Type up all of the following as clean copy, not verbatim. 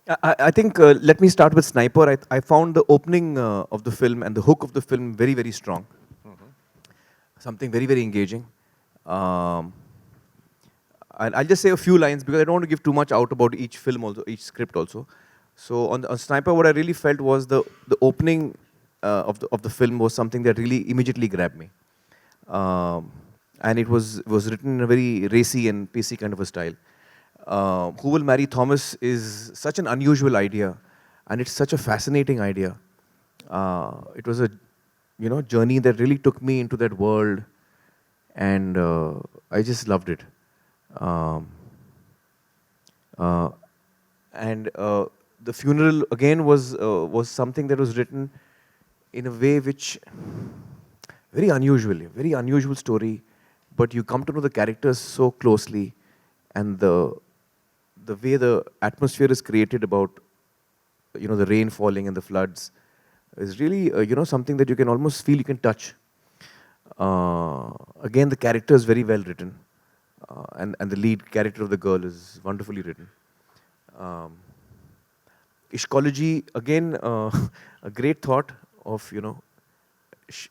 I think let me start with Sniper. I found the opening of the film and the hook of the film very, very strong. Something very, very engaging. Um, and I'll just say a few lines because I don't want to give too much out about each film also, each script also. So on Sniper, what I really felt was the opening of the film was something that really immediately grabbed me. Um, and it was written in a very racy and pacey kind of a style. Who Will Marry Thomas is such an unusual idea, and it's such a fascinating idea. It was a journey that really took me into that world, and I just loved it. Um, uh, and the funeral again was something that was written in a way which very unusual story, but you come to know the characters so closely, and the way the atmosphere is created about the rain falling and the floods is really something that you can almost feel, you can touch. Again, the character is very well written, and the lead character of the girl is wonderfully written. Um, Ishcology, again, a great thought of,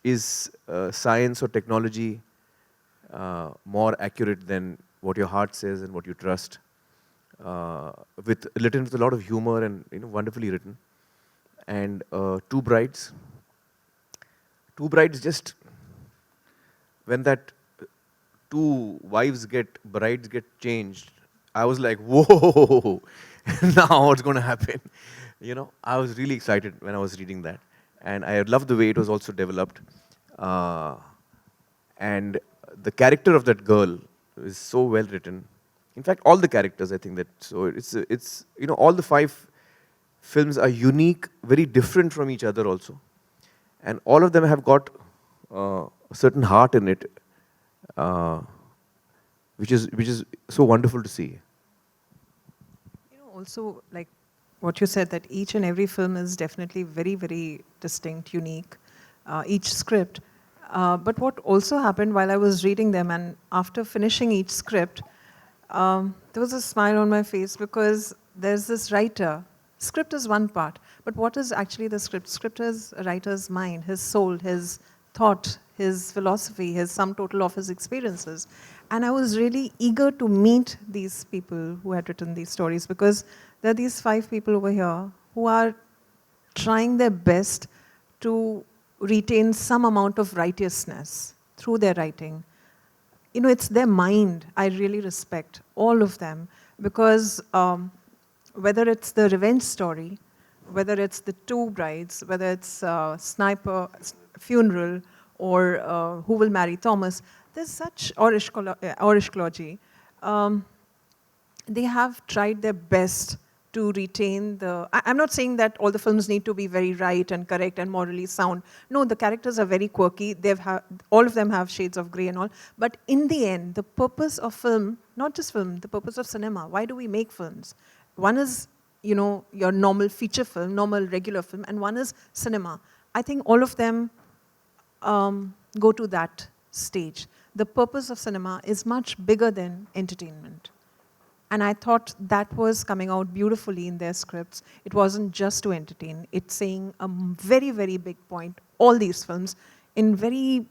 is science or technology more accurate than what your heart says and what you trust? With written with a lot of humor and wonderfully written. And Two Brides, just when that two brides get changed, I was like, whoa, now what's going to happen? I was really excited when I was reading that. And I loved the way it was also developed. Uh, and the character of that girl is so well written. In fact, all the characters, I think that, so it's all the five films are unique, very different from each other also. And all of them have got a certain heart in it, uh, which is so wonderful to see. Also, like what you said, that each and every film is definitely very, very distinct, unique, each script. But what also happened while I was reading them, and after finishing each script, there was a smile on my face because there's this writer. Script is one part, but what is actually the script? Script is a writer's mind, his soul, his thought, his philosophy, his sum total of his experiences. And I was really eager to meet these people who had written these stories, because there are these five people over here who are trying their best to retain some amount of righteousness through their writing. It's their mind I really respect, all of them, because whether it's the revenge story, whether it's the two brides, whether it's Sniper funeral, or Who Will Marry Thomas, there's such, or Ishkology, they have tried their best to retain the. I'm not saying that all the films need to be very right and correct and morally sound. No, the characters are very quirky. All of them have shades of grey and all. But in the end, the purpose of film, not just film, the purpose of cinema. Why do we make films? One is, your normal feature film, normal regular film, and one is cinema. I think all of them go to that stage. The purpose of cinema is much bigger than entertainment. And I thought that was coming out beautifully in their scripts. It wasn't just to entertain. It's saying a very, very big point. All these films in very,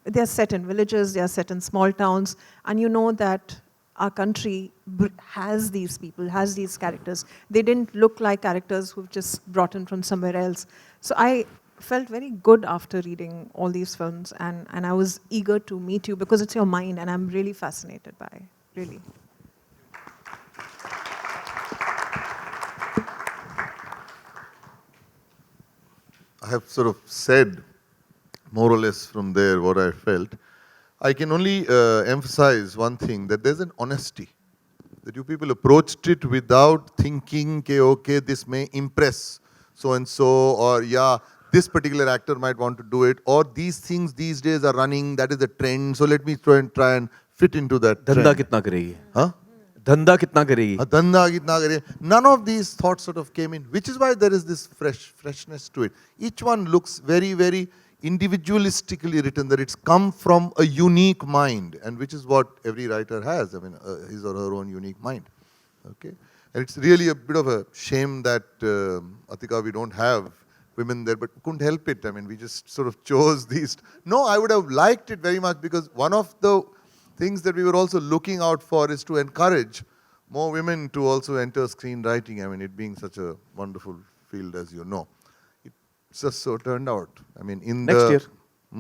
they're set in villages, they're set in small towns, and you know that our country has these people, has these characters. They didn't look like characters who've just brought in from somewhere else. So I felt very good after reading all these films, and I was eager to meet you because it's your mind, and I'm really fascinated by it, really. I have sort of said more or less from there what I felt. I can only emphasize one thing, that there's an honesty. That you people approached it without thinking, okay, this may impress so-and-so, or yeah, this particular actor might want to do it, or these things these days are running, that is the trend, so let me try and fit into that trend. Dhanda kitna karegi? Huh? Dhanda kitna karegi? Dhanda kitna karegi? None of these thoughts sort of came in, which is why there is this freshness to it. Each one looks very, very individualistically written, that it's come from a unique mind, and which is what every writer has, I mean, his or her own unique mind. Okay. And it's really a bit of a shame that, Atika, we don't have women there, but couldn't help it. I mean, we just sort of chose these. No, I would have liked it very much, because one of the things that we were also looking out for is to encourage more women to also enter screenwriting. I mean, it being such a wonderful field, as you know. It just so turned out. I mean, Next year.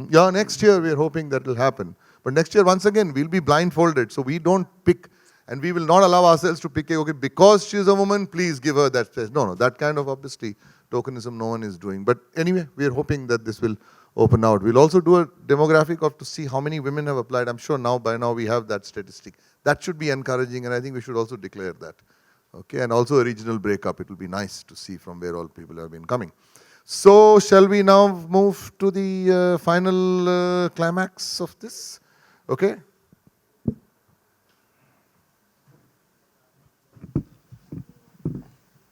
Yeah, next year we are hoping that will happen. But next year, once again, we'll be blindfolded. So we don't pick, and we will not allow ourselves to pick, okay, because she's a woman, please give her that space. No, that kind of, obviously, tokenism no one is doing. But anyway, we are hoping that this will open out. We'll also do a demographic of to see how many women have applied. I'm sure by now we have that statistic. That should be encouraging, and I think we should also declare that. Okay, and also a regional breakup. It will be nice to see from where all people have been coming. So, shall we now move to the final climax of this? Okay?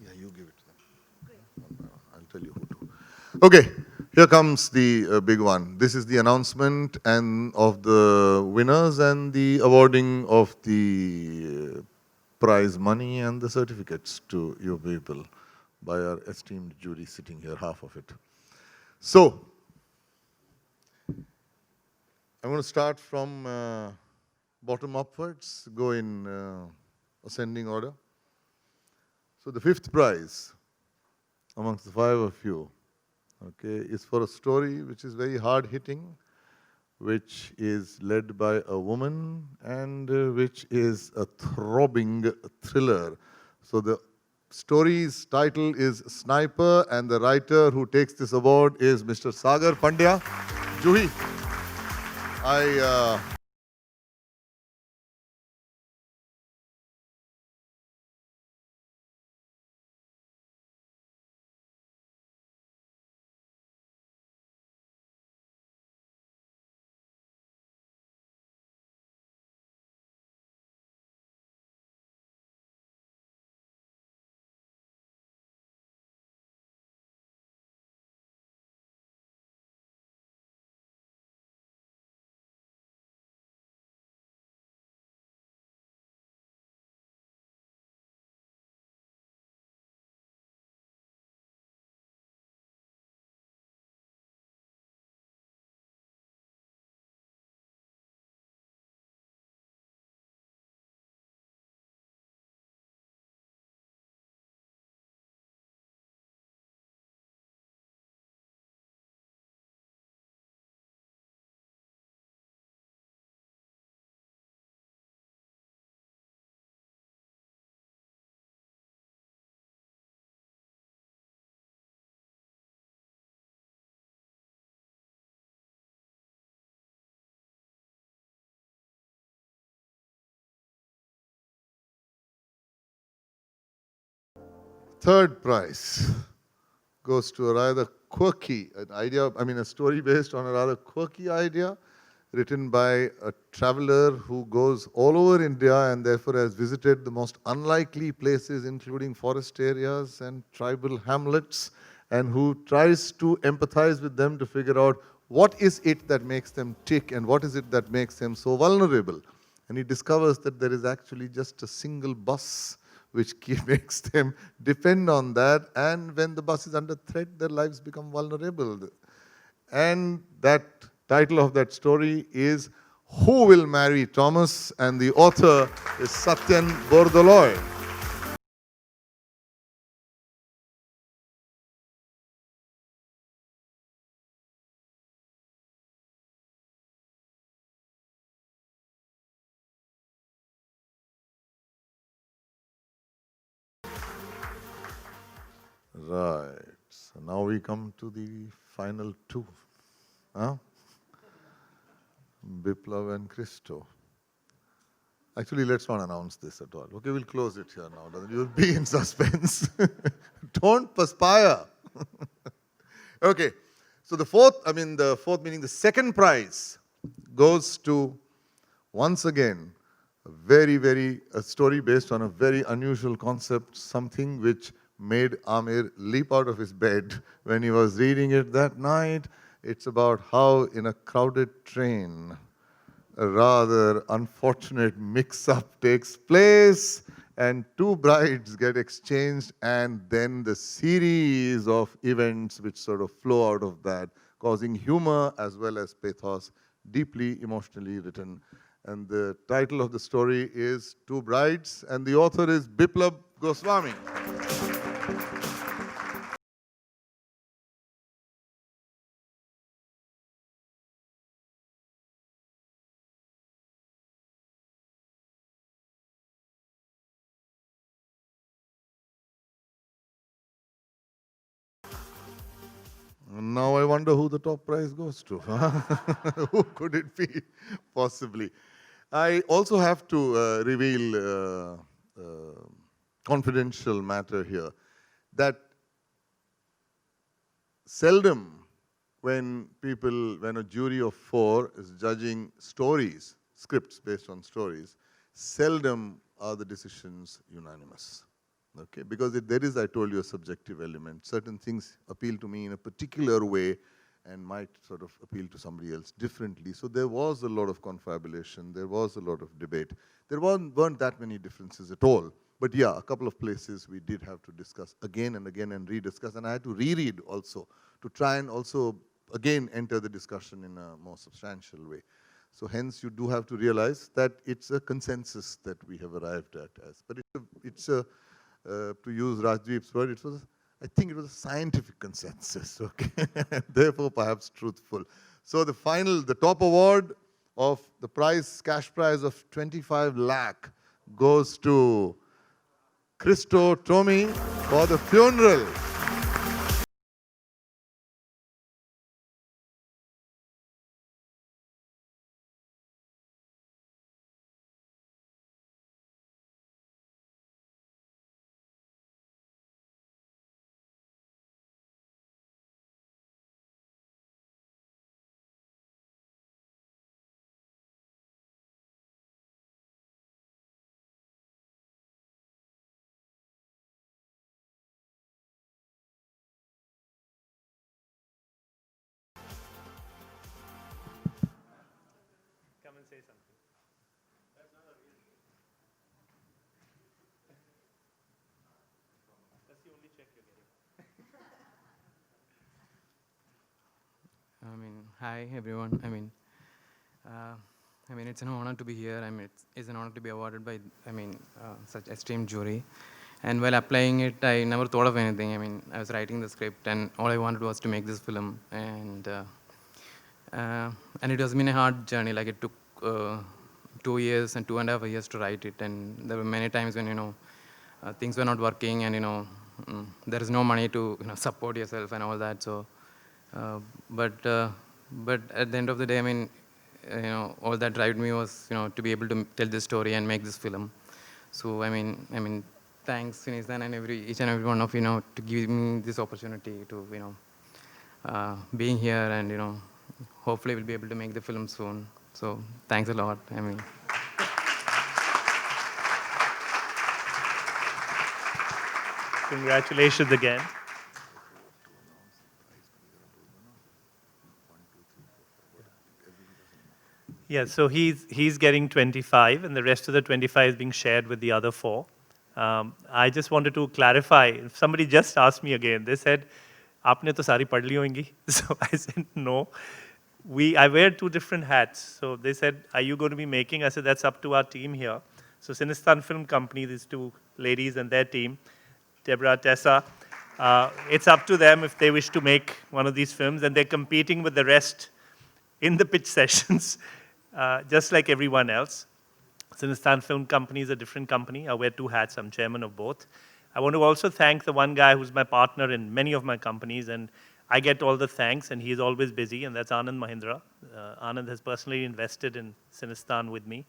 Yeah, you give it to them. I'll tell you who to. Okay, here comes the big one. This is the announcement and of the winners and the awarding of the prize money and the certificates to you people by our esteemed jury sitting here, half of it. So, I'm going to start from bottom upwards, go in ascending order. So the fifth prize amongst the five of you, okay, is for a story which is very hard-hitting, which is led by a woman, and which is a throbbing thriller. So the story's title is Sniper, and the writer who takes this award is Mr. Sagar Pandya. Juhi, third prize goes to a rather quirky idea, a story based on a rather quirky idea, written by a traveler who goes all over India and therefore has visited the most unlikely places, including forest areas and tribal hamlets, and who tries to empathize with them to figure out what is it that makes them tick and what is it that makes them so vulnerable. And he discovers that there is actually just a single bus which makes them depend on that, and when the bus is under threat, their lives become vulnerable. And that title of that story is Who Will Marry Thomas? And the author is Satyan Bordoloy. Right. So now we come to the final two. Huh? Biplav and Christo. Actually, let's not announce this at all. Okay, we'll close it here now. You'll be in suspense. Don't perspire. Okay. So the fourth meaning the second prize goes to, once again, a story based on a very unusual concept, something which made Amir leap out of his bed when he was reading it that night. It's about how in a crowded train, a rather unfortunate mix-up takes place, and two brides get exchanged, and then the series of events which sort of flow out of that, causing humor as well as pathos, deeply emotionally written. And the title of the story is Two Brides, and the author is Biplab Goswami. Now I wonder who the top prize goes to. Who could it be, possibly? I also have to reveal confidential matter here, that seldom when a jury of 4 is judging stories, scripts based on stories, seldom are the decisions unanimous. Okay, because there is, I told you, a subjective element. Certain things appeal to me in a particular way and might sort of appeal to somebody else differently. So there was a lot of confabulation, there was a lot of debate. There weren't that many differences at all. But yeah, a couple of places we did have to discuss again and again and rediscuss, and I had to reread also to try and also again enter the discussion in a more substantial way. So hence you do have to realize that it's a consensus that we have arrived at. But it's a to use Rajdeep's word, I think it was a scientific consensus, okay? Therefore, perhaps truthful. So the top award of the prize, cash prize of 25 lakh goes to Christo Tommy for The Funeral. Come and say something. That's the only check you're getting. Hi everyone. It's an honor to be here. It's an honor to be awarded by, such esteemed jury. And while applying it, I never thought of anything. I was writing the script, and all I wanted was to make this film. And it has been a hard journey. Like, it took 2 years and 2.5 years to write it. And there were many times when things were not working, and there is no money to support yourself and all that. So, but at the end of the day, all that drive me was to be able to tell this story and make this film. So thanks Cinestar and each and every one of to give me this opportunity to being here, and hopefully we'll be able to make the film soon. So thanks a lot. Congratulations again. Yeah, so he's getting 25, and the rest of the 25 is being shared with the other 4. I just wanted to clarify. Somebody just asked me again. They said, "Aapne to sari padh li hoingi?" So I said, "No." I wear 2 different hats. So they said, "Are you going to be making?" I said, "That's up to our team here." So Cinestar Film Company, these 2 ladies and their team, Deborah, Tessa, it's up to them if they wish to make one of these films, and they're competing with the rest in the pitch sessions, just like everyone else. Cinestar Film Company is a different company. I wear 2 hats. I'm chairman of both. I want to also thank the one guy who's my partner in many of my companies, and I get all the thanks, and he's always busy, and that's Anand Mahindra. Anand has personally invested in Cinestar with me,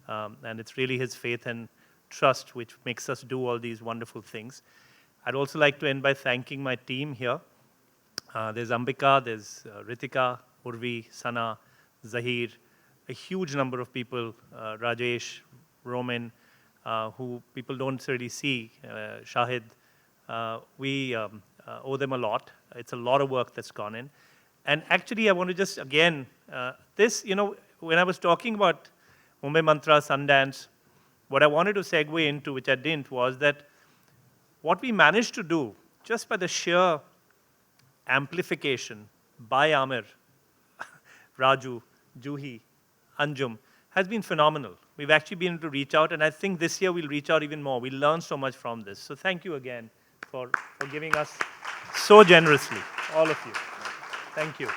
and it's really his faith and trust which makes us do all these wonderful things. I'd also like to end by thanking my team here. There's Ambika, there's Ritika, Urvi, Sana, Zahir, a huge number of people, Rajesh, Roman, who people don't really see, Shahid. We owe them a lot. It's a lot of work that's gone in. And actually, I want to just, again, when I was talking about Mumbai Mantra, Sundance, what I wanted to segue into, which I didn't, was that what we managed to do, just by the sheer amplification by Amir, Raju, Juhi, Anjum, has been phenomenal. We've actually been able to reach out, and I think this year we'll reach out even more. We'll learn so much from this. So thank you again for giving us so generously, all of you. Thank you.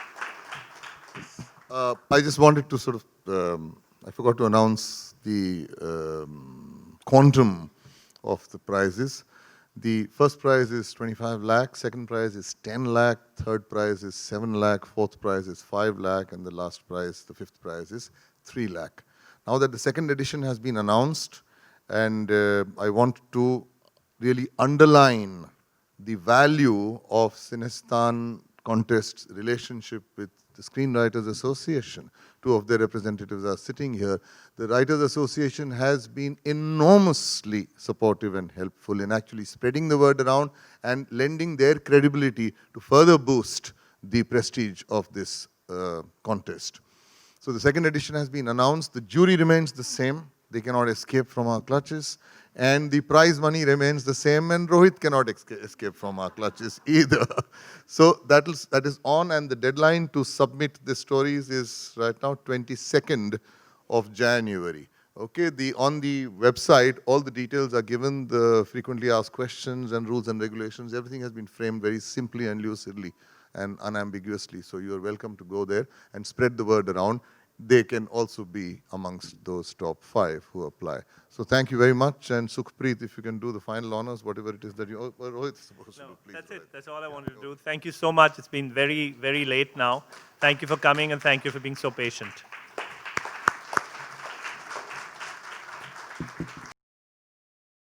I just wanted to sort of, I forgot to announce the quantum of the prizes. The first prize is 25 lakh, second prize is 10 lakh, third prize is 7 lakh, fourth prize is 5 lakh, and the last prize, the fifth prize is 3 lakh. Now that the second edition has been announced, and I want to really underline the value of Cinestar contest's relationship with the Screenwriters Association. Two of their representatives are sitting here. The Writers Association has been enormously supportive and helpful in actually spreading the word around and lending their credibility to further boost the prestige of this contest. So the second edition has been announced. The jury remains the same. They cannot escape from our clutches. And the prize money remains the same, and Rohit cannot escape from our clutches either. So that is on, and the deadline to submit the stories is right now 22nd of January. Okay, on the website, all the details are given, the frequently asked questions and rules and regulations, everything has been framed very simply and lucidly and unambiguously. So you are welcome to go there and spread the word around. They can also be amongst those top 5 who apply. So thank you very much, and Sukhpreet, if you can do the final honors, whatever it is that you, Rohit's supposed to do, please. That's it. That's all I wanted to do. Thank you so much. It's been very, very late now. Thank you for coming, and thank you for being so patient.